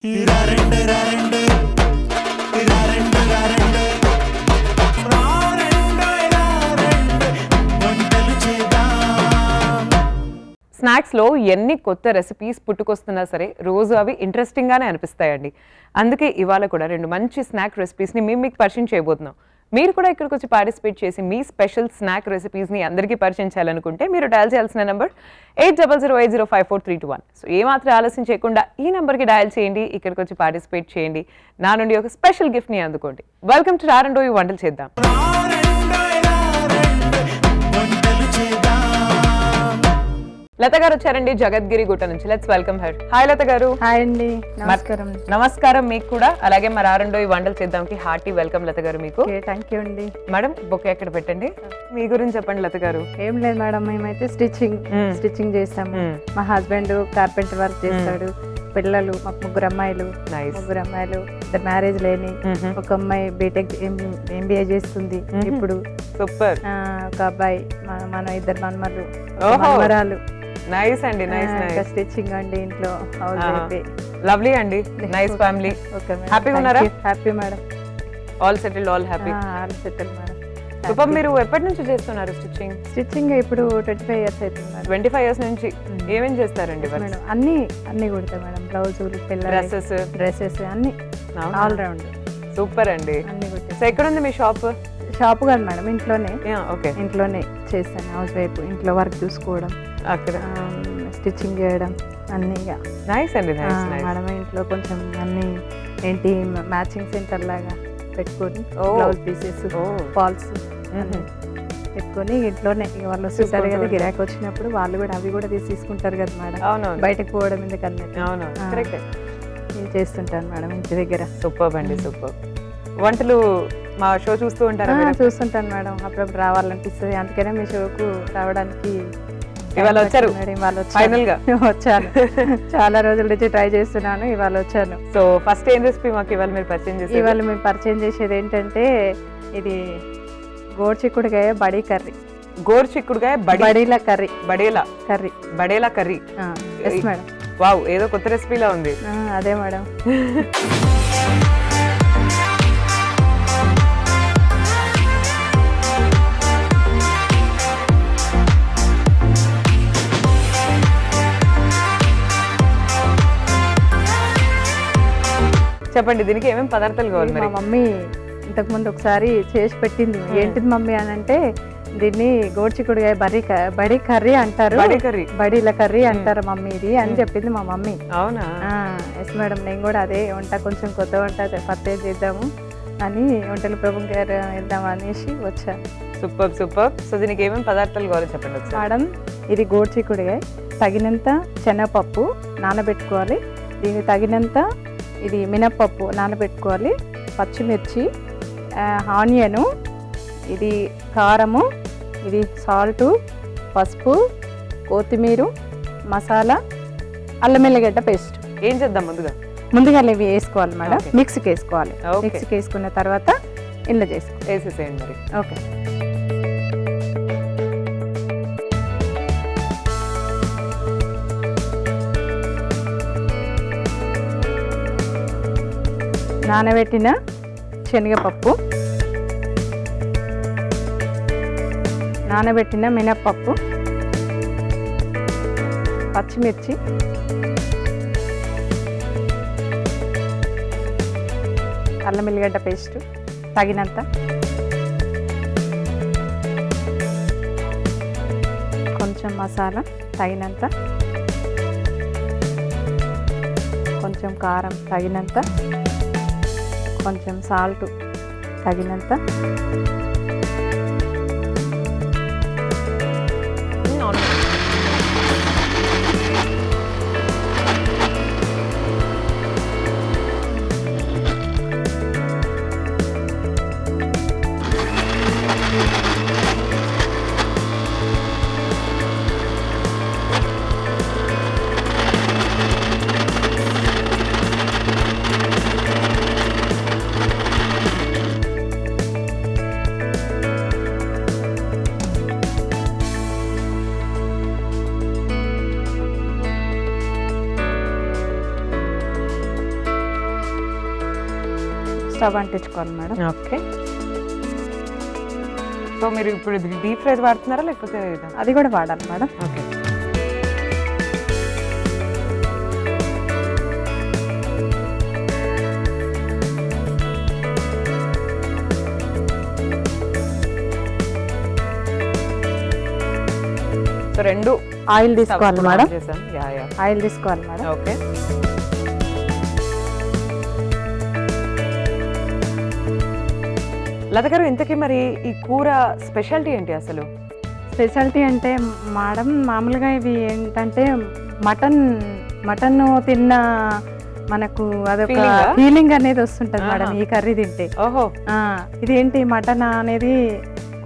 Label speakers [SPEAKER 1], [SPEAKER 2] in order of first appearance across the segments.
[SPEAKER 1] స్నాక్స్లో ఎన్ని కొత్త రెసిపీస్ పుట్టుకొస్తున్నా సరే రోజు అవి ఇంట్రెస్టింగ్గానే అనిపిస్తాయండి. అందుకే ఇవాళ కూడా రెండు మంచి స్నాక్ రెసిపీస్ని మీకు పరిచయం చేయబోతున్నాం. మీరు కూడా ఇక్కడికి వచ్చి పార్టిసిపేట్ చేసి మీ స్పెషల్ స్నాక్ రెసిపీస్ని అందరికీ పరిచయం చేయాలనుకుంటే మీరు డయల్ చేయాల్సిన నెంబర్ 8008054321. సో ఏమాత్రం ఆలస్యం చేయకుండా ఈ నెంబర్కి డయల్ చేయండి, ఇక్కడికి వచ్చి పార్టిసిపేట్ చేయండి, నా నుండి ఒక స్పెషల్ గిఫ్ట్ని అందుకోండి. వెల్కమ్ టు రారండోయి వంటలు చేద్దాం. లత గారు వచ్చారండి జగద్గిరి గుట్ట నుంచి. Let's welcome her. హాయ్ లత గారు.
[SPEAKER 2] హాయ్ అండి, నమస్కారం.
[SPEAKER 1] నమస్కారం మీకు కూడా. అలాగే మరి రారండోయి వంటలు చేద్దాంకి హార్టీ వెల్కమ్ లత గారు మీకు.
[SPEAKER 2] థ్యాంక్ యూ అండి.
[SPEAKER 1] మేడం బొకే ఎక్కడ పెట్టండి, మీ గురించి చెప్పండి లత గారు.
[SPEAKER 2] ఏం లేదు మేడం, మేమైతే స్టిచ్చింగ్ చేస్తాము. మా హస్బెండ్ కార్పెంటర్ వర్క్ చేస్తాడు. పిల్లలు మాకు ముగ్గురు అమ్మాయిలు. ఇద్దరు మ్యారేజ్ లేని. ఒక అమ్మాయి బీటెక్ ఎంబీఏ చేస్తుంది ఇప్పుడు.
[SPEAKER 1] సూపర్.
[SPEAKER 2] ఒక అబ్బాయి, మన ఇద్దరు మనమరాలు.
[SPEAKER 1] నైస్ అండి, నైస్.
[SPEAKER 2] స్టిచ్చింగ్ అండి ఇంట్లో.
[SPEAKER 1] లవ్లీ అండి, నైస్ ఫ్యామిలీ. హ్యాపీగా ఉన్నారా?
[SPEAKER 2] Happy madam.
[SPEAKER 1] All settled, all happy.
[SPEAKER 2] All settled madam.
[SPEAKER 1] Super. మీరు ఎప్పటి నుంచి చేస్తున్నారు
[SPEAKER 2] స్టిచ్చింగ్? ఇప్పుడు 25 years అవుతుంది మేడం.
[SPEAKER 1] 25 years నుంచి ఏమేం చేస్తారండి?
[SPEAKER 2] మేడం అన్ని కుడతా మేడం. బ్లౌజులు, పిల్లల డ్రెస్సెస్ అన్ని ఆల్ రౌండ్.
[SPEAKER 1] సూపర్ అండి.
[SPEAKER 2] అన్ని కుడతా.
[SPEAKER 1] సో ఎక్కడ ఉంది మీ షాప్?
[SPEAKER 2] షాప్ కాదు మేడం, ఇంట్లోనే.
[SPEAKER 1] ఓకే,
[SPEAKER 2] ఇంట్లోనే చేస్తాను. హౌస్ వైఫ్, ఇంట్లో వర్క్ చూసుకోవడం,
[SPEAKER 1] అక్కడ
[SPEAKER 2] స్టిచ్చింగ్ చేయడం అన్ని.
[SPEAKER 1] నైస్ అండి, నైస్.
[SPEAKER 2] మేడం ఇంట్లో కొంచెం అన్ని ఏంటి మ్యాచింగ్ సెంటర్ లాగా పెట్టుకొని బ్లౌజ్ పీసెస్, ఫాల్స్ పెట్టుకొని ఇంట్లోనే. వాళ్ళు వస్తుంటారు కదా గిరాకీ వచ్చినప్పుడు, వాళ్ళు కూడా అవి కూడా తీసుకుంటారు కదా మేడం. బయటకు పోవడం ఎందుకన్నా నేను చేస్తుంటాను మేడం ఇంటి దగ్గర.
[SPEAKER 1] సూపర్ అండి, సూపర్. వంటలు మా షో చూస్తూ ఉంటారా?
[SPEAKER 2] చూస్తుంటాను మేడం, అప్పుడప్పుడు రావాలనిపిస్తుంది. అందుకనే మీ షోకు రావడానికి
[SPEAKER 1] ఇవాళ వచ్చారు. ఫైనల్ గా
[SPEAKER 2] వచ్చాను. చాలా రోజుల నుంచి ట్రై చేస్తున్నాను, ఇవాళ వచ్చాను.
[SPEAKER 1] సో ఫస్ట్ ఏం రెసిపీ మాకు ఇవాళ మీరు పరిచయం చేసేది?
[SPEAKER 2] ఇవాళ మేము పరిచయం చేసేది ఏంటంటే, ఇది గోరుచిక్కుడుకాయ బడి కర్రీ.
[SPEAKER 1] గోరుచిక్కుడుకాయ
[SPEAKER 2] బడీల కర్రీ.
[SPEAKER 1] బడేలా కర్రీ.
[SPEAKER 2] Yes madam.
[SPEAKER 1] వావ్, ఏదో కొత్త రెసిపీలా ఉంది.
[SPEAKER 2] అదే మేడం.
[SPEAKER 1] చెప్పండి, దీనికి ఏమేమి పదార్థాలు కావాలి?
[SPEAKER 2] మా మమ్మీ ఇంతకు ముందు ఒకసారి చేసి పెట్టింది. ఏంటిది మమ్మీ అని అంటే, దీన్ని గోరుచిక్కుడుకాయ బడి కర్రీ అంటారు, బడీల కర్రీ అంటారు మమ్మీ ఇది అని చెప్పింది మా మమ్మీ.
[SPEAKER 1] అవునా?
[SPEAKER 2] Yes madam. నేను కూడా అదే వంట, కొంచెం కొత్త వంట పరిచయం చేద్దాము అని వంటల ప్రభు గారు వెళ్దాం అనేసి వచ్చాను.
[SPEAKER 1] Super super. సో దీనికి ఏమేమి పదార్థాలు కావాలి చెప్పండి
[SPEAKER 2] మేడం. ఇది గోరుచిక్కుడుకాయ, తగినంత శనగపప్పు నానబెట్టుకోవాలి. దీనికి తగినంత ఇది మినప్పప్పు నానబెట్టుకోవాలి. పచ్చిమిర్చి, ఆనియను, ఇది కారము, ఇది సాల్టు, పసుపు, కొత్తిమీర, మసాలా, అల్లం ఎల్లిగడ్డ పేస్ట్.
[SPEAKER 1] ఏం చేద్దాం
[SPEAKER 2] ముందుగా ఇవి వేసుకోవాలి మేడం. మిక్సీకి వేసుకోవాలి. మిక్సీకి వేసుకున్న తర్వాత ఇందులో
[SPEAKER 1] వేసేసేయండి మరి.
[SPEAKER 2] ఓకే. నానబెట్టిన శనగపప్పు, నానబెట్టిన మినప్పప్పు, పచ్చిమిర్చి, అల్లం ఎల్లిగడ్డ పేస్ట్ తగినంత, కొంచెం మసాలా తగినంత, కొంచెం కారం తగినంత, కొంచెం సాల్ట్ తగినంత, స్టవ్ అంటించుకోవాలి మేడం.
[SPEAKER 1] ఓకే. సో మీరు ఇప్పుడు డీప్ ఫ్రై వాడుతున్నారా లేకపోతే
[SPEAKER 2] అది కూడా వాడాలి మేడం.
[SPEAKER 1] ఓకే. సో రెండు
[SPEAKER 2] ఆయిల్ తీసుకోవాలి మేడం.
[SPEAKER 1] Yeah yeah.
[SPEAKER 2] ఆయిల్ తీసుకోవాలి మేడం.
[SPEAKER 1] ఓకే. లత గారు, ఇంతకీ మరి ఈ కూర స్పెషాలిటీ ఏంటి అసలు?
[SPEAKER 2] స్పెషాలిటీ అంటే మేడం మామూలుగా ఇవి ఏంటంటే మటన్ తిన్న మనకు అదొక
[SPEAKER 1] Feeling ఆ?
[SPEAKER 2] ఫీలింగ్ అనేది వస్తుంటది మేడం
[SPEAKER 1] ఆహా.
[SPEAKER 2] ఈ కర్రీ తింటే.
[SPEAKER 1] ఓహో.
[SPEAKER 2] ఇదేంటి మటన్ అనేది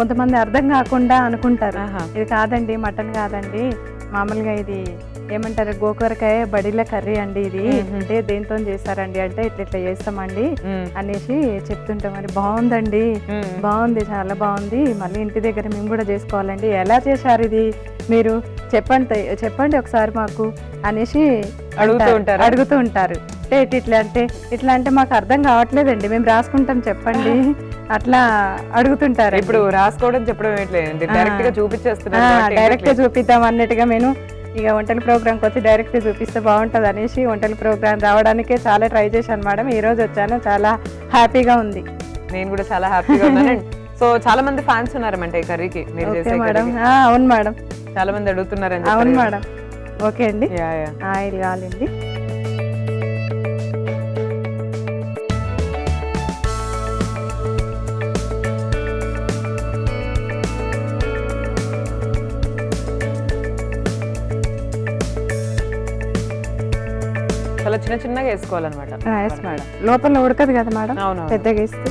[SPEAKER 2] కొంతమంది అర్థం కాకుండా అనుకుంటారు.
[SPEAKER 1] ఆహా.
[SPEAKER 2] ఇది కాదండి, మటన్ కాదండి, మామూలుగా ఇది ఏమంటారు గోకరకాయ బడిల కర్రీ అండి ఇది. అంటే దేంతో చేస్తారండి అంటే ఇట్లా చేస్తామండి అనేసి చెప్తుంటాం. మరి బాగుందండి, బాగుంది, చాలా బాగుంది, మళ్ళీ ఇంటి దగ్గర మేము కూడా చేసుకోవాలండి, ఎలా చేశారు ఇది మీరు చెప్పండి ఒకసారి మాకు అనేసి అడుగుతూ ఉంటారు. అంటే ఇట్లా అంటే మాకు అర్థం కావట్లేదండి, మేము రాసుకుంటాం చెప్పండి అట్లా అడుగుతుంటారు.
[SPEAKER 1] ఇప్పుడు రాసుకోవడం చెప్పడం ఏంటండి, డైరెక్ట్ గా చూపించేస్తున్నారు.
[SPEAKER 2] డైరెక్ట్ గా చూపిద్దాం అన్నట్టుగా నేను ఇక వంటల ప్రోగ్రామ్కి వచ్చి డైరెక్ట్ చూపిస్తే బాగుంటుంది అనేసి వంటల ప్రోగ్రామ్ రావడానికే చాలా ట్రై చేశాను మేడం. ఈ రోజు వచ్చాను, చాలా హ్యాపీగా ఉంది.
[SPEAKER 1] నేను కూడా చాలా హ్యాపీగా ఉన్నాను. సో చాలా మంది ఫ్యాన్స్ ఉన్నారన్నమాట ఈ కర్రీకి మీరు చేసే
[SPEAKER 2] మేడం. అవును మేడం,
[SPEAKER 1] చాలా మంది అడుగుతున్నారని.
[SPEAKER 2] అవును మేడం. ఓకే అండి.
[SPEAKER 1] Yeah yeah.
[SPEAKER 2] ఆయిల్ కావాలండి.
[SPEAKER 1] చాలా చిన్నగా వేసుకోవాలన్నమాట.
[SPEAKER 2] ఎస్ మేడం, లోపల ఉడకదు కదా మేడం,
[SPEAKER 1] అవును,
[SPEAKER 2] పెద్దగా వేస్తే.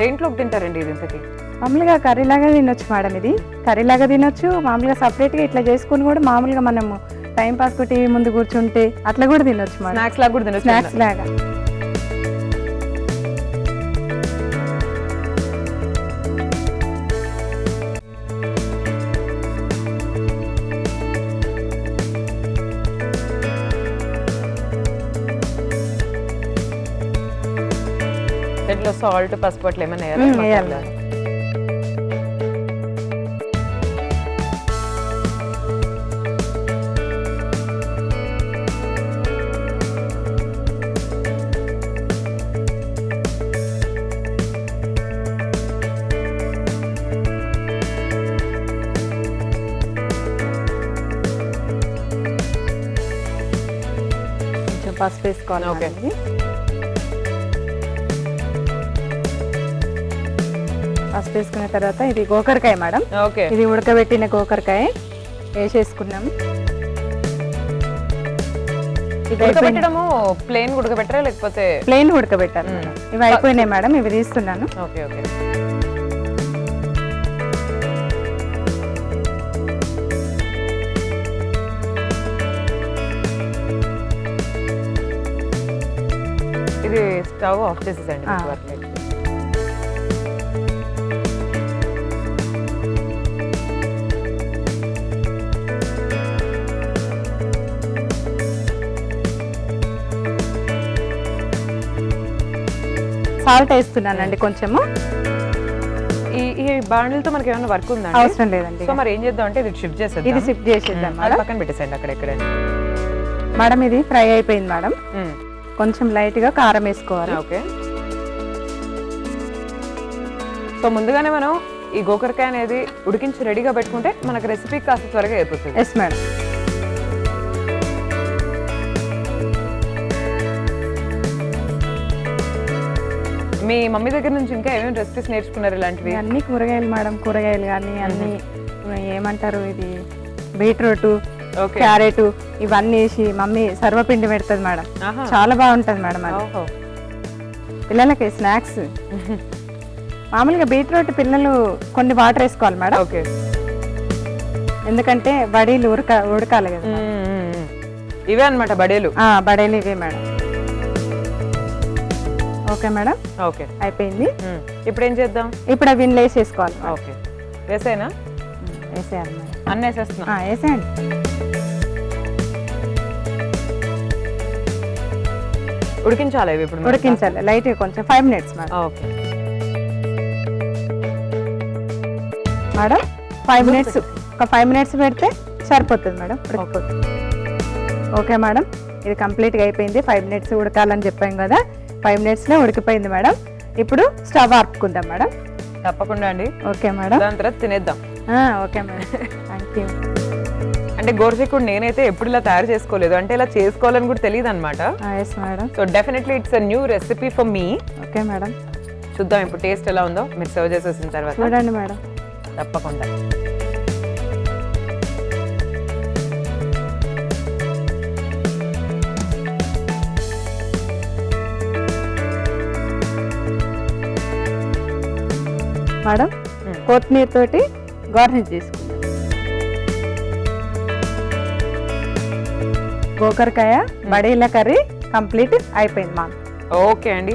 [SPEAKER 1] దేంట్లోకి తింటారండి ఇది ఇంతకి?
[SPEAKER 2] మామూలుగా కర్రీలాగా తినొచ్చు మేడం, ఇది కర్రీలాగా తినొచ్చు. మామూలుగా సపరేట్గా ఇట్లా చేసుకుని కూడా మామూలుగా మనము టైం పాస్ కు టీవీ ముందు కూర్చుంటే అట్లా కూడా తినొచ్చు మేడం.
[SPEAKER 1] స్నాక్స్ లాగా కూడా తినొచ్చు.
[SPEAKER 2] స్నాక్స్ లాగా.
[SPEAKER 1] దీంట్లో సాల్ట్, పసుపు అట్లా ఏమైనా
[SPEAKER 2] వేయాలి. కొంచెం పసుపు వేసుకోవాలి.
[SPEAKER 1] ఓకే.
[SPEAKER 2] పసుపు వేసుకున్న తర్వాత ఇది గోకరకాయ మేడం.
[SPEAKER 1] ఓకే.
[SPEAKER 2] ఇది ఉడకబెట్టిన గోకరకాయ వేసేసుకున్నాం.
[SPEAKER 1] ఉడకబెట్టడము ప్లేన్ ఉడకబెట్టరా లేకపోతే?
[SPEAKER 2] ప్లెయిన్ ఉడకబెట్టాను. ఇవి అయిపోయినాయి మేడం, ఇవి తీస్తున్నాను.
[SPEAKER 1] Okay okay. ఇది స్టవ్ ఆఫ్ చేసేసండి.
[SPEAKER 2] సాల్ట్ వేస్తున్నానండి కొంచెము.
[SPEAKER 1] ఈ బాండిల్తో మనకి ఏమైనా వర్క్ ఉందా?
[SPEAKER 2] అవసరం లేదండి.
[SPEAKER 1] సో మరి ఏం చేద్దాం అంటే ఇది షిఫ్ట్ చేసేద్దాం.
[SPEAKER 2] ఇది షిఫ్ట్ చేసేద్దాం
[SPEAKER 1] అది పక్కన పెట్టేసండి అక్కడ ఎక్కడ.
[SPEAKER 2] మేడం ఇది ఫ్రై అయిపోయింది మేడం. కొంచెం లైట్ గా కారం వేసుకోవాలి.
[SPEAKER 1] ఓకే. సో ముందుగానే మనం ఈ గోకరకాయ అనేది ఉడికించి రెడీగా పెట్టుకుంటే మనకు రెసిపీ కాస్త త్వరగా అయిపోతుంది.
[SPEAKER 2] Yes madam.
[SPEAKER 1] మీ మమ్మీ దగ్గర నుంచి ఇంకా ఏమేమి రెసిపీస్ నేర్చుకున్నారు ఇలాంటివి?
[SPEAKER 2] అన్ని కూరగాయలు మేడం, కూరగాయలు కానీ అన్ని ఏమంటారు ఇది బీట్రూట్, క్యారెట్ ఇవన్నీ వేసి మమ్మీ సర్వపిండి పెడుతుంది మేడం. చాలా బాగుంటుంది మేడం అది. పిల్లలకి స్నాక్స్. మామూలుగా బీట్రూట్ పిల్లలు కొన్ని వాటర్ వేసుకోవాలి మేడం.
[SPEAKER 1] ఓకే.
[SPEAKER 2] ఎందుకంటే బడీలు ఉడకాలి కదా మేడం.
[SPEAKER 1] ఇవే అన్నమాట బడేలు.
[SPEAKER 2] బడీలు ఇవే మేడం. ఓకే మేడం,
[SPEAKER 1] ఓకే
[SPEAKER 2] అయిపోయింది.
[SPEAKER 1] ఇప్పుడు ఏం చేద్దాం?
[SPEAKER 2] ఇప్పుడు అవి వేసేసుకోవాలి.
[SPEAKER 1] ఓకే, వేసేనా?
[SPEAKER 2] వేసేయాలి మేడం.
[SPEAKER 1] అన్నీ వేసేస్తున్నా.
[SPEAKER 2] వేసేయండి.
[SPEAKER 1] ఉడికించాలి ఇవి ఇప్పుడు?
[SPEAKER 2] ఉడికించాలి లైట్ కొంచెం 5 minutes madam.
[SPEAKER 1] Okay
[SPEAKER 2] madam 5 minutes, ఒక 5 minutes పెడితే సరిపోతుంది మేడం, ఉడికిపోతుంది. ఓకే మేడం, ఇది కంప్లీట్గా అయిపోయింది. 5 minutes ఉడకాలని చెప్పాం కదా, 5 minutesలో ఉడికిపోయింది మేడం. ఇప్పుడు స్టవ్ ఆర్పుకుందాం మేడం.
[SPEAKER 1] తప్పకుండా అండి.
[SPEAKER 2] ఓకే మేడం,
[SPEAKER 1] దాని తర్వాత తినేద్దాం.
[SPEAKER 2] Okay madam, thank you.
[SPEAKER 1] అంటే గోరుచిక్కుడు నేనైతే ఎప్పుడు ఇలా తయారు చేసుకోలేదు, అంటే ఇలా చేసుకోవాలని కూడా తెలియదు అనమాట.
[SPEAKER 2] Yes madam.
[SPEAKER 1] So definitely it's a new recipe for me.
[SPEAKER 2] Okay madam,
[SPEAKER 1] చూద్దాం ఇప్పుడు టేస్ట్ ఎలా ఉందో మీరు సర్వ్ చేసేసిన తర్వాత.
[SPEAKER 2] చూడండి మేడం.
[SPEAKER 1] తప్పకుండా.
[SPEAKER 2] మేడం కొత్తిమీర తోటి గార్నిష్ చేసుకుందాం. గోకరకాయ బడేల కర్రీ కంప్లీట్ అయిపోయింది మా.
[SPEAKER 1] ఓకే అండి,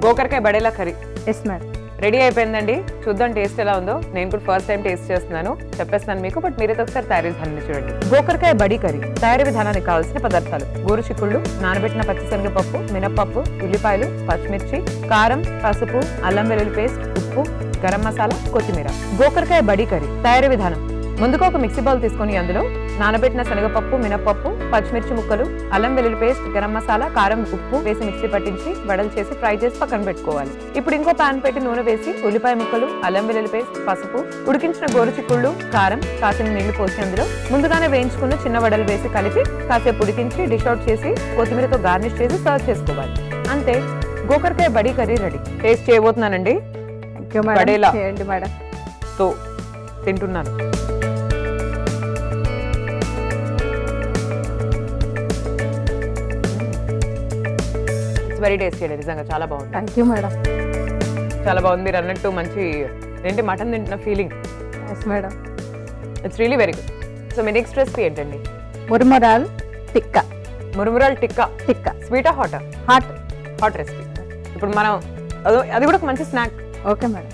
[SPEAKER 1] గోకరకాయ బడేలా కర్రీ
[SPEAKER 2] ఎస్ మేడం
[SPEAKER 1] రెడీ అయిపోయిందండి. చూద్దాం టేస్ట్ ఎలా ఉందో. నేను కూడా ఫస్ట్ టైం టేస్ట్ చేస్తున్నాను, చెప్పేస్తాను మీకు. బట్ మీరైతే ఒకసారి తయారీ విధానాన్ని చూడండి. గోకరకాయ బడి కర్రీ తయారీ విధానానికి కావాల్సిన పదార్థాలు: గోరుచిక్కుళ్ళు, నానబెట్టిన పచ్చిశనగపప్పు, మినపప్పు, ఉల్లిపాయలు, పచ్చిమిర్చి, కారం, పసుపు, అల్లం వెల్లుల్లి పేస్ట్, ఉప్పు, గరం మసాలా, కొత్తిమీర. గోకరకాయ బడి కర్రీ తయారీ విధానం: ముందుగా ఒక మిక్సీ బౌల్ తీసుకొని అందులో నానబెట్టిన శనగపప్పు, మినపప్పు, పచ్చిమిర్చి ముక్కలు, అల్లం వెల్లుల్లి పేస్ట్, గరం మసాలా, కారం, ఉప్పు వేసి మిక్సీ పట్టించి వడలు చేసి ఫ్రై చేసి పక్కన పెట్టుకోవాలి. ఇప్పుడు ఇంకో పాన్ పెట్టి నూనె వేసి ఉల్లిపాయ ముక్కలు, అల్లం వెల్లుల్లి పేస్ట్, పసుపు, ఉడికించిన గోరుచిక్కుళ్ళు, కారం, కాసిన నీళ్లు పోసి అందులో ముందుగానే వేయించుకున్న చిన్న వడలు వేసి కలిపి కాసేపు ఉడికించి డిష్ అవుట్ చేసి కొత్తిమీరతో గార్నిష్ చేసి సర్వ్ చేసుకోవాలి. అంతే, గోకరకాయ బడి కర్రీ రెడీ. టేస్ట్ చేయబోతున్నానండి. బడేలా
[SPEAKER 2] మేడం
[SPEAKER 1] తో తింటున్నాను. వెరీ టేస్టీ అండి, నిజంగా చాలా బాగుంది.
[SPEAKER 2] థ్యాంక్ యూ మేడం,
[SPEAKER 1] చాలా బాగుంది. మీరు అన్నట్టు మంచి ఏంటి మటన్ తింటున్న feeling.
[SPEAKER 2] Yes madam,
[SPEAKER 1] it's really very good. So మీ నెక్స్ట్ రెసిపీ ఏంటండి?
[SPEAKER 2] మురుమురాల్ టిక్కా.
[SPEAKER 1] మురుమురాల్ టిక్కా.
[SPEAKER 2] టిక్కా
[SPEAKER 1] స్వీటా హాటా?
[SPEAKER 2] హాట్.
[SPEAKER 1] Hot recipe. ఇప్పుడు మనం అది కూడా ఒక మంచి స్నాక్.
[SPEAKER 2] Okay madam.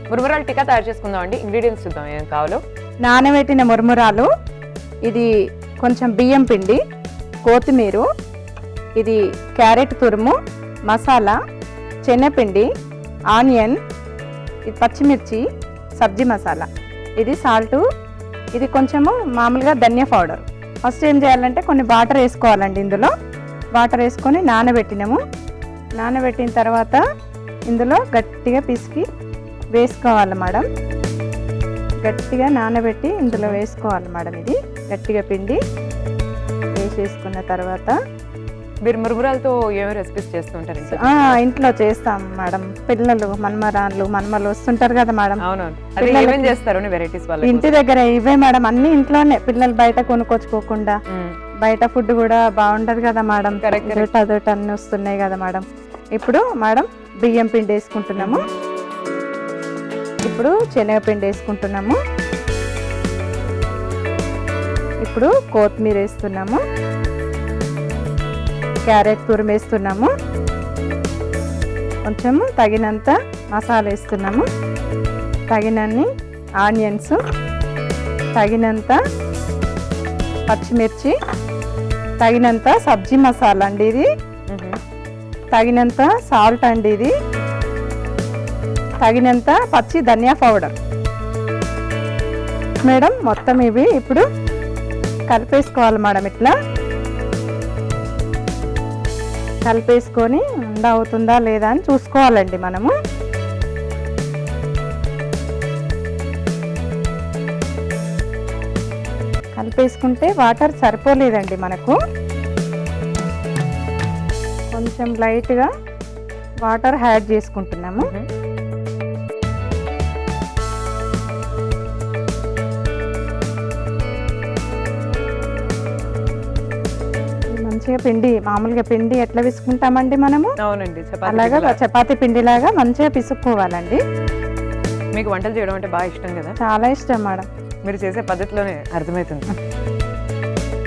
[SPEAKER 1] మురుమురాల్ టిక్కా తయారు చేసుకుందాం అండి. ఇంగ్రీడియంట్స్ చూద్దాం ఏం కావాలో.
[SPEAKER 2] నానబెట్టిన మురుమురాలు, ఇది కొంచెం బియ్యం పిండి, కొత్తిమీర, ఇది క్యారెట్ తురుము, మసాలా, శనగపిండి, ఆనియన్, ఇది పచ్చిమిర్చి, సబ్జీ మసాలా, ఇది సాల్టు, ఇది కొంచెము మామూలుగా ధనియా పౌడర్. ఫస్ట్ ఏం చేయాలంటే కొన్ని వాటర్ వేసుకోవాలండి. ఇందులో వాటర్ వేసుకొని నానబెట్టినాము. నానబెట్టిన తర్వాత ఇందులో గట్టిగా పిసికి వేసుకోవాలి మేడం. గట్టిగా నానబెట్టి ఇందులో వేసుకోవాలి మేడం. ఇది గట్టిగా పిండి వేసేసుకున్న తర్వాత
[SPEAKER 1] మీరు మురుమురాలతో ఏమో రెసిపీస్ చేస్తుంటారు
[SPEAKER 2] ఇంట్లో చేస్తాం మేడం. పిల్లలు మనమలు వస్తుంటారు కదా మేడం.
[SPEAKER 1] అవునవును, చేస్తారు వెరైటీస్ వాళ్ళు
[SPEAKER 2] ఇంటి దగ్గర ఇవే మేడం, అన్ని ఇంట్లోనే. పిల్లలు బయట కొనుక్కొచ్చుకోకుండా. బయట ఫుడ్ కూడా బాగుంటది కదా మేడం. అదొకటి అన్ని వస్తున్నాయి కదా మేడం. ఇప్పుడు మేడం బియ్యం పిండి వేసుకుంటున్నాము. ఇప్పుడు శనగపిండి వేసుకుంటున్నాము. ఇప్పుడు కొత్తిమీర వేస్తున్నాము. క్యారెట్ తురుము వేస్తున్నాము. కొంచెము తగినంత మసాలా వేస్తున్నాము. తగినన్ని ఆనియన్స్, తగినంత పచ్చిమిర్చి, తగినంత సబ్జీ మసాలా అండి ఇది, తగినంత సాల్ట్ అండి ఇది, తగినంత పచ్చి ధనియా పౌడర్ మేడం. మొత్తం ఇవి ఇప్పుడు కలిపేసుకోవాలి మేడం. ఇట్లా కలిపేసుకొని ఉండ అవుతుందా లేదా అని చూసుకోవాలండి మనము. కలిపేసుకుంటే వాటర్ సరిపోలేదండి మనకు. కొంచెం లైట్గా వాటర్ యాడ్ చేసుకుంటున్నాము. మంచిగా పిండి మామూలుగా పిండి ఎట్లా పిసుకుంటామండి మనము
[SPEAKER 1] అవునండి,
[SPEAKER 2] అలాగా చపాతీ పిండిలాగా మంచిగా పిసుక్కోవాలండి.
[SPEAKER 1] మీకు వంటలు చేయడం అంటే బాగా ఇష్టం కదా?
[SPEAKER 2] చాలా ఇష్టం మేడం.
[SPEAKER 1] మీరు చేసే పద్ధతిలోనే అర్థమవుతుంది.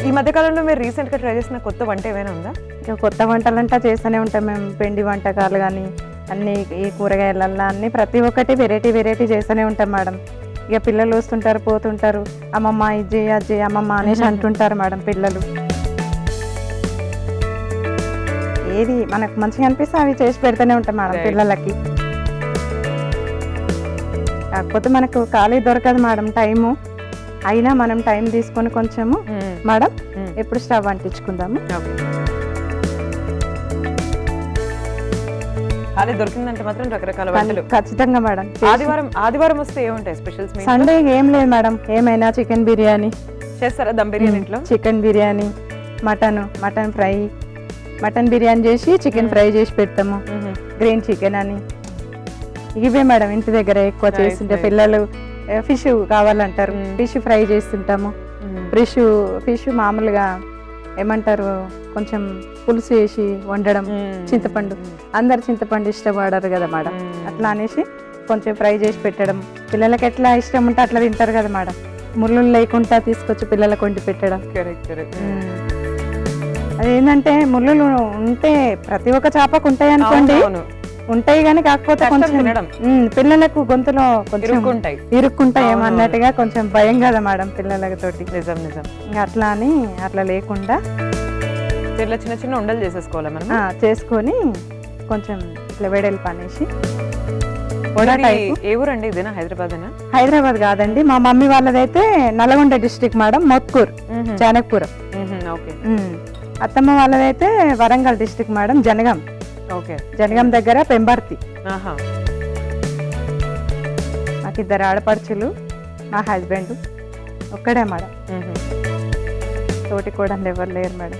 [SPEAKER 1] ఈ మధ్య కాలంలో మీరు రీసెంట్ గా ట్రై చేసిన కొత్త వంట ఏమైనా ఉందా?
[SPEAKER 2] ఇక కొత్త వంటలంటా చేస్తూనే ఉంటాం మేము. పిండి వంటకాలు కానీ అన్ని ఈ కూరగాయలల్లో అన్ని ప్రతి ఒక్కటి వెరైటీ వెరైటీ చేస్తూనే ఉంటాం మేడం. ఇక పిల్లలు వస్తుంటారు పోతుంటారు, అమ్మమ్మ ఇది చేయి అది చేయి అమ్మమ్మ అనేసి అంటుంటారు మేడం పిల్లలు. ఏది మనకు మంచిగా అనిపిస్తే అవి చేసి పెడుతూనే ఉంటాం మేడం పిల్లలకి. కాకపోతే మనకు ఖాళీ దొరకదు మేడం టైము. అయినా మనం టైం తీసుకొని కొంచెము మేడం ఎప్పుడు స్టవ్ అంటించుకుందాము.
[SPEAKER 1] ఖాళీ దొరికిందంటే మాత్రం రకరకాల వంటలు
[SPEAKER 2] ఖచ్చితంగా మేడం.
[SPEAKER 1] ఆదివారం వస్తే ఏముంటాయి స్పెషల్స్?
[SPEAKER 2] సండే ఏం లేదు మేడం, ఏమైనా చికెన్ బిర్యానీ
[SPEAKER 1] చేస్తారా? దమ్ బిర్యానీ ఇంట్లో?
[SPEAKER 2] Chicken biryani, mutton fry, mutton biryani చేసి చికెన్ ఫ్రై చేసి పెడతాము. గ్రీన్ చికెన్ అని ఇవే మేడం ఇంటి దగ్గర ఎక్కువ చేస్తుంటే. పిల్లలు ఫిష్ కావాలంటారు, ఫిష్ ఫ్రై చేస్తుంటాము. ఫిష్ మామూలుగా ఏమంటారు కొంచెం పులుసు వేసి వండడం, చింతపండు అందరు చింతపండు ఇష్టపడరు కదా మేడం, అట్లా అనేసి కొంచెం ఫ్రై చేసి పెట్టడం. పిల్లలకి ఎట్లా ఇష్టం ఉంటే అట్లా తింటారు కదా మేడం. ముళ్ళు లేకుండా తీసుకొచ్చి పిల్లలకు వండి పెట్టడం. అదేంటంటే ముళ్ళు ఉంటే ప్రతి ఒక్క చేపకు ఉంటాయి అనుకోండి, ఉంటాయి కానీ కాకపోతే కొంచెం పిల్లలకు గొంతులో కొంచెం ఇరుక్కుంటాయి ఏమన్నట్టుగా కొంచెం భయం కదా మేడం పిల్లలతోటి.
[SPEAKER 1] నిజం.
[SPEAKER 2] ఇంకా అట్లా అని అట్లా లేకుండా
[SPEAKER 1] చిన్న చిన్న ఉండలు చేసేసుకోవాలి మనం.
[SPEAKER 2] చేసుకొని కొంచెం ఇట్లా వేడలు పనేసి.
[SPEAKER 1] ఏ ఊరండి ఇదేనా? హైదరాబాదేనా?
[SPEAKER 2] హైదరాబాద్ కాదండి, మా మమ్మీ వాళ్ళదైతే నల్గొండ డిస్ట్రిక్ట్ మేడం, మొత్కూర్ జానక్పురం. అత్తమ్మ వాళ్ళదైతే వరంగల్ డిస్ట్రిక్ట్ మేడం, జనగాం. జనగాం దగ్గర పెంబర్తి. నాకు 2 ఆడపడుచులు, మా హస్బెండ్ ఒక్కడే మేడం. తోటి కూడా ఎవరు లేరు మేడం.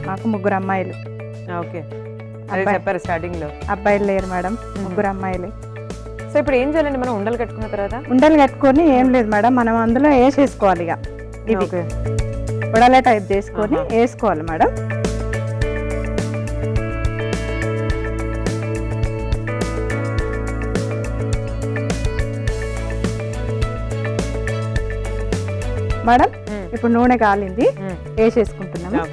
[SPEAKER 2] మాకు 3 అమ్మాయిలు.
[SPEAKER 1] స్టార్టింగ్ లో
[SPEAKER 2] అబ్బాయిలు లేరు మేడం, 3 అమ్మాయిలే.
[SPEAKER 1] సో ఇప్పుడు ఏం చేయాలండి మనం? ఉండలు కట్టుకున్న తర్వాత
[SPEAKER 2] ఉండలు కట్టుకొని ఏం లేదు మేడం, మనం అందులో వేసేసుకోవాలి. ఇక ఇవి ఉడల టైప్ చేసుకొని వేసుకోవాలి మేడం. మేడం ఇప్పుడు నూనె కాలింది, వేసేసుకుంటున్నాము.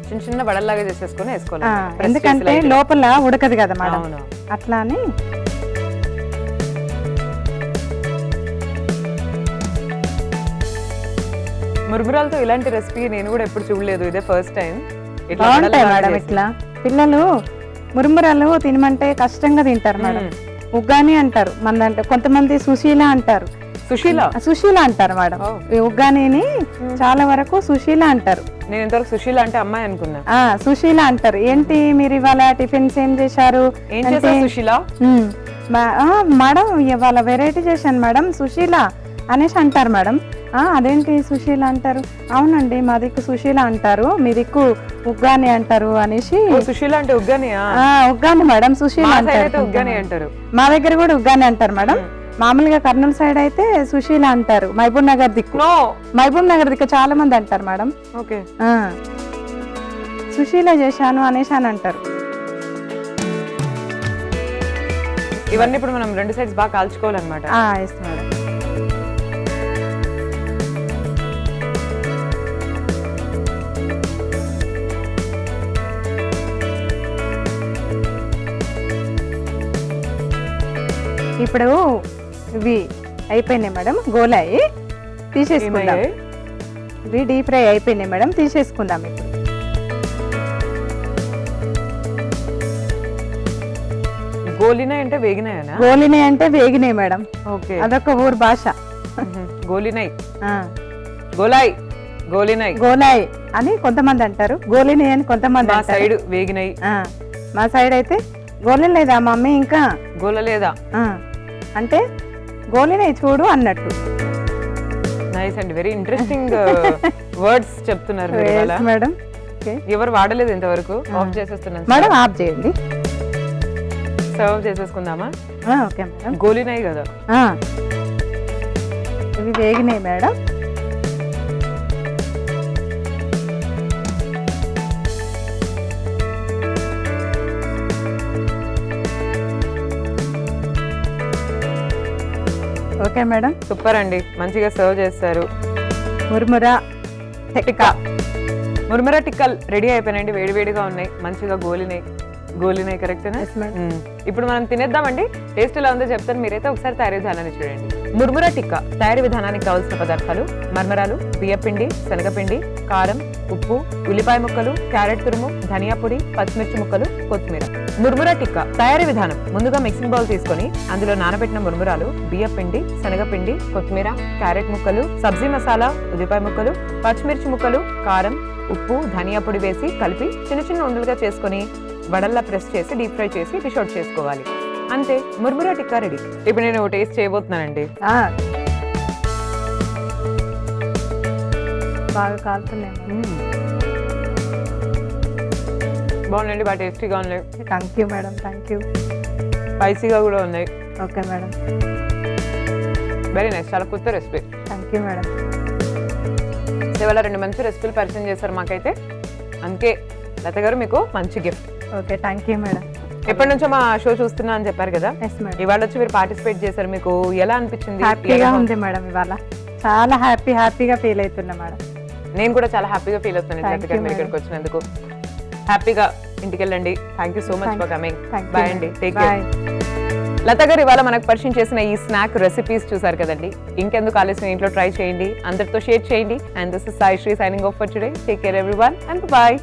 [SPEAKER 1] చిన్న చిన్న వడల్లాగా చేసేసుకొని వేసుకోవాలి,
[SPEAKER 2] ఎందుకంటే లోపల ఉడకదు కదా మేడం, అట్లా అని.
[SPEAKER 1] మురుమురాలతో ఇలాంటి రెసిపీ నేను కూడా ఎప్పుడు చూడలేదు, ఇదే ఫస్ట్ టైం.
[SPEAKER 2] బాగుంటాయి మేడం ఇట్లా. పిల్లలు మురుమురాలు తినమంటే కష్టంగా తింటారు మేడం. ఉగ్గాని అంటారు మన దాంట్లో, కొంతమంది సుశీల అంటారు. సుశీల అంటారు మేడం. ఉగ్గానిని చాలా వరకు సుశీల అంటారు.
[SPEAKER 1] నేను ఇంతవరకు సుశీల అంటే అమ్మాయి అనుకున్నా.
[SPEAKER 2] సుశీల అంటారు. ఏంటి మీరు ఇవాళ టిఫిన్స్ ఏం చేశారు?
[SPEAKER 1] సుశీల
[SPEAKER 2] మేడం ఇవాళ వెరైటీ చేశాను మేడం సుశీల అనేసి అంటారు మేడం. అదేంటి సుశీల అంటారు? అవునండి మా దిక్కు సుశీల అంటారు, మీ దిక్కు ఉగ్గాని అంటారు అనేసి.
[SPEAKER 1] సుశీల అంటే ఉగ్గాని?
[SPEAKER 2] ఉగ్గాని మేడం, సుశీల
[SPEAKER 1] అంటారు.
[SPEAKER 2] మా దగ్గర కూడా ఉగ్గాని అంటారు మేడం. మామూలుగా కర్నూలు సైడ్ అయితే సుశీల అంటారు. మహబూబ్ నగర్ దిక్కు, మహబూబ్ నగర్ దిక్కు చాలా మంది అంటారు మేడం. సుశీల చేశాను అనేసి అని అంటారు.
[SPEAKER 1] ఇవన్నీ ఇప్పుడు మనం 2 సైడ్స్ బాగా కాల్చుకోవాలన్నమాట.
[SPEAKER 2] Yes madam. ఇప్పుడు ఇవి అయిపోయినాయి మేడం, గోలాయి తీసేసుకుందాం. ఇవి డీప్ ఫ్రై అయిపోయినాయి మేడం, తీసేసుకుందాం. ఇప్పుడు
[SPEAKER 1] గోలినాయి అంటే వేగినాయనా?
[SPEAKER 2] గోలినాయి అంటే వేగినాయి మేడం. అదొక ఊరు భాష.
[SPEAKER 1] గోలినాయి, గోలాయి, గోలినాయి,
[SPEAKER 2] గోలాయి అని కొంతమంది అంటారు, గోలినాయి అని కొంతమంది.
[SPEAKER 1] మా సైడ్ వేగినాయి,
[SPEAKER 2] మా సైడ్ అయితే గోలలేదా మమ్మీ ఇంకా
[SPEAKER 1] గోలలేదా
[SPEAKER 2] అంటే గోలినాయి చూడు అన్నట్టు.
[SPEAKER 1] నైస్ అండి, వెరీ ఇంట్రెస్టింగ్ వర్డ్స్ చెప్తున్నారు
[SPEAKER 2] మేడం.
[SPEAKER 1] ఎవరు వాడలేదు ఇంతవరకు. ఆఫ్ చేసేస్తున్నాను
[SPEAKER 2] మేడం, ఆఫ్ చేయండి.
[SPEAKER 1] సర్వ్ చేసేసుకుందామా?
[SPEAKER 2] Okay madam.
[SPEAKER 1] గోలినాయి కదా
[SPEAKER 2] ఇవి వేగినాయి మేడం. Okay madam.
[SPEAKER 1] సూపర్ అండి, మంచిగా సర్వ్ చేస్తారు.
[SPEAKER 2] మురుమురా
[SPEAKER 1] టిక్కా, మురుమురా టిక్కాలు రెడీ అయిపోయినాయండి, వేడివేడిగా ఉన్నాయి, మంచిగా గోలినాయి కరెక్టేనా?
[SPEAKER 2] Yes madam.
[SPEAKER 1] ఇప్పుడు మనం తినేద్దామండి. టేస్ట్ ఎలా ఉందో చెప్తాను, మీరైతే ఒకసారి తయారీ విధానాన్ని చూడండి. ముర్మురా టిక్కా తయారీ విధానానికి కావాల్సిన పదార్థాలు: మర్మరాలు, బియ్యపిండి, శనగపిండి, కారం, ఉప్పు, ఉల్లిపాయ ముక్కలు, క్యారెట్ తురుము, ధనియా పొడి, పచ్చిమిర్చి ముక్కలు, కొత్తిమీర. ముర్మురా టిక్కా తయారీ విధానం: ముందుగా మిక్సింగ్ బౌల్ తీసుకొని అందులో నానబెట్టిన ముర్మురాలు, బియ్యపిండి, శనగపిండి, కొత్తిమీర, క్యారెట్ ముక్కలు, సబ్జీ మసాలా, ఉల్లిపాయ ముక్కలు, పచ్చిమిర్చి ముక్కలు, కారం, ఉప్పు, ధనియా పొడి వేసి కలిపి చిన్న చిన్న ఉండలుగా చేసుకొని వడల్లా ప్రెస్ చేసి డీప్ ఫ్రై చేసి డిష్ అవుట్ చేసుకోవాలి. అంతే, ముర్మురా టిక్కా రెడీ. ఇప్పుడు నేను టేస్ట్ చేయబోతున్నానండి.
[SPEAKER 2] బాగా కాలుతున్నాయి.
[SPEAKER 1] బాగుందండి, బాగా టేస్టీగా ఉన్నాయి.
[SPEAKER 2] Thank you madam, thank you.
[SPEAKER 1] స్పైసీగా కూడా ఉన్నాయి.
[SPEAKER 2] Okay madam.
[SPEAKER 1] వెరీ నైస్, చాలా కొత్త రెసిపీ.
[SPEAKER 2] Thank you madam.
[SPEAKER 1] ఇవాళ 2 మంచి రెసిపీలు పరిచయం చేశారు మాకైతే, అందుకే లత గారు మీకు మంచి gift.
[SPEAKER 2] Okay, thank you madam.
[SPEAKER 1] ఎప్పటి నుంచో మా షో చూస్తున్నా అని చెప్పారు కదా,
[SPEAKER 2] ఎస్ మేడం.
[SPEAKER 1] ఇవాళ వచ్చి మీరు పార్టిసిపేట్ చేశారు, మీకు ఎలా అనిపించింది?
[SPEAKER 2] హ్యాపీగా ఉంది మేడం, ఇవాళ చాలా హ్యాపీగా ఫీల్ అవుతున్నా మేడం.
[SPEAKER 1] నేను కూడా చాలా హ్యాపీగా ఫీల్ అవుతున్నాను లత గారు మీరు ఇక్కడికి వచ్చినందుకు. హ్యాపీగా ఇంటికి వెళ్ళండి. Thank you so much for coming. Bye అండి, టేక్ కేర్. లత గారు ఇవాళ మనకు పరిచయం చేసిన ఈ స్నాక్ రెసిపీస్ చూసారు కదండి, ఇంకెందుకు ఆలస్యం, ఇంట్లో ట్రై చేయండి, అందరితో షేర్ చేయండి. And this is Sai Sri signing off for today. Take care everyone and bye.